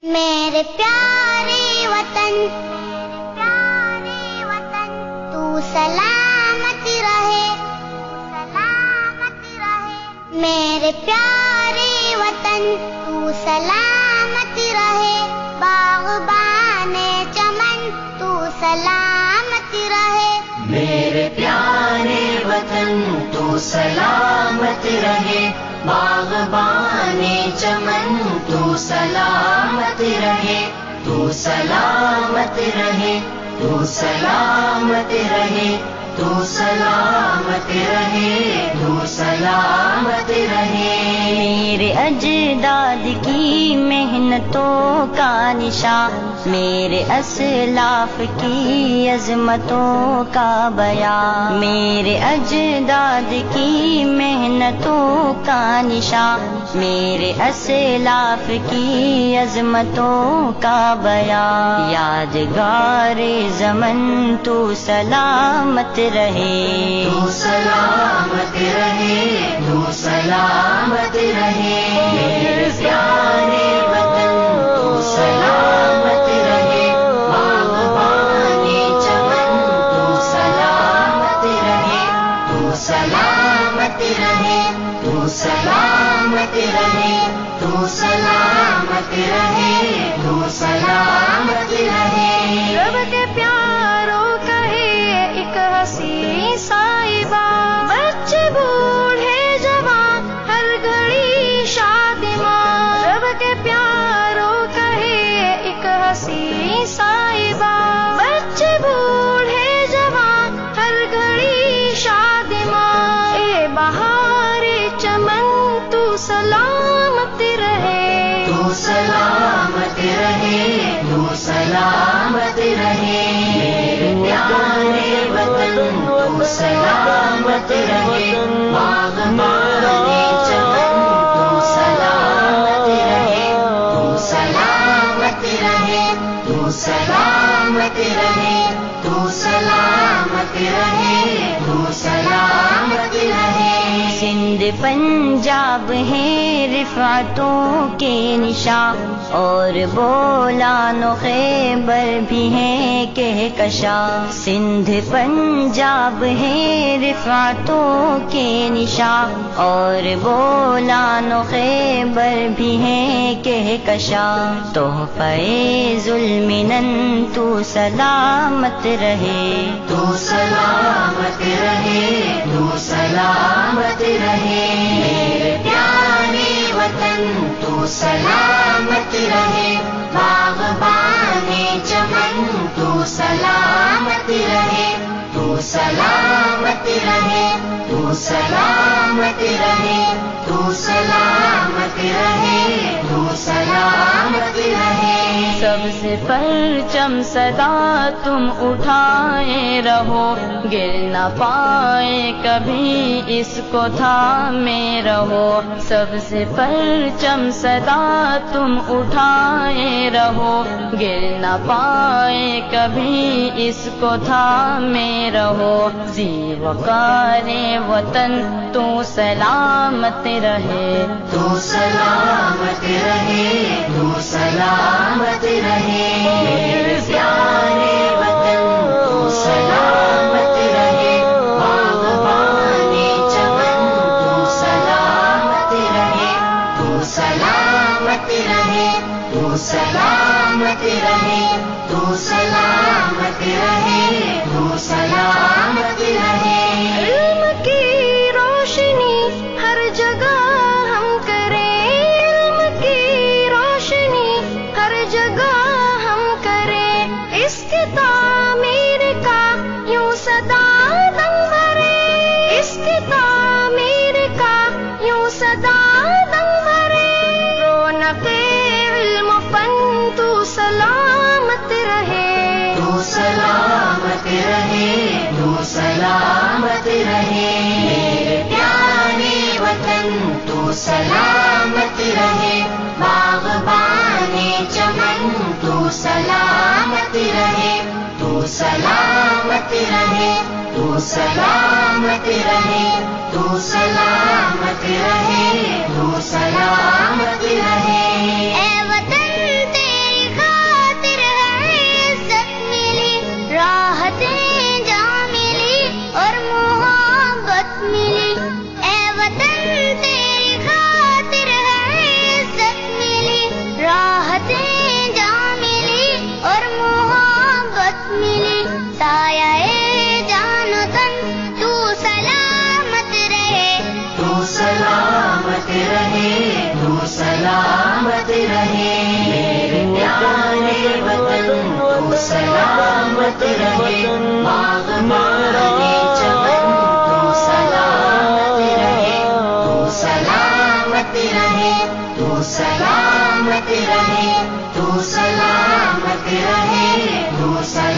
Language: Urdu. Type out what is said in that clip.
میرے پیارے وطن تو سلامت رہے، میرے پیارے وطن تو سلامت رہے، باغبان چمن تو سلامت رہے، میرے پیارے وطن تو سلامت رہے، باغبان چمن تو سلامت رہے، تو سلامت رہے، تو سلامت رہے، تو سلامت رہے، تو سلامت رہے۔ میرے اجداد کی محنتوں کا نشان، میرے اسلاف کی عظمتوں کا بیان، میرے اجداد کی محنتوں کا نشان، میرے اسلاف کی عظمتوں کا بیان، یادگار زمن تو سلامت رہے، تو سلامت رہے، تو سلامت رہے، میرے پیارے وطن تو سلامت رہے، باغبان چمن تو سلامت رہے، تو سلامت رہے، تو سلامت رہے، تو سلامت رہے، تو سلامت رہے۔ رب کے پیاروں کا ہے ایک حسین صاحبہ، بچے بوڑھے جوان ہر گھڑی شادمان، رب کے پیاروں کا ہے ایک حسین صاحبہ، بچے بوڑھے جوان ہر گھڑی شادمان، اے بہار چمن تو سلامت رہے، تو سلامت رہے، تو سلامت رہے، میرے پیارے وطن تو سلامت رہے، باغبان چمن تو سلامت رہے، تو سلامت رہے، تو سلامت رہے، تو سلامت رہے، تو سلامت رہے۔ سندھ پنجاب ہے رفعتوں کے نشان، اور بولان و خیبر بھی ہے کہکشاں، سندھ پنجاب ہے رفعتوں کے نشان، اور بولان و خیبر بھی ہے کہکشاں، تحفہ ذوالمنن تو سلامت رہے، تو سلامت رہے، تو سلامت رہے، میرے پیارے وطن تو سلامت رہے، باغبان چمن تو سلامت رہے، تو سلامت رہے، تو سلامت رہے، تو سلامت رہے، تو سلامت رہے۔ سب سے پرچم صدا تم اٹھائے رہو، گر نہ پائے کبھی اس کو تھامے رہو، سب سے پرچم صدا تم اٹھائے رہو، گر نہ پائے کبھی اس کو تھامے رہو، زی وقار وطن تو سلامت رہے، تو سلامت رہے، تو سلامت رہے، میرے پیارے وطن تو سلامت رہے، باغبان چمن تو سلامت رہے، تو سلامت رہے، تو سلامت رہے، تو سلامت رہے، تو سلامت رہے۔ علم کی روشنی ہر جگہ ہم کریں، علم کی روشنی ہر جگہ ہم کریں، اس کی تعمیر کا یوں صدا دم بھرے، اس کی تعمیر کا یوں صدا دم بھرے، رونق علم فن تو سلامت رہے، تو سلامت رہے، تو سلامت رہے، میرے پیارے وطن تو سلامت رہے، باغبان چمن تو سلامت رہے، تو سلامت رہے، تو سلامت رہے، تو سلامت رہے، تو سلامت رہے۔ اے وطن سلامت رہے باغبانے چمن تو سلامت رہے تو سلامت رہے تو سلامت رہے تو سلامت رہے تو سلامت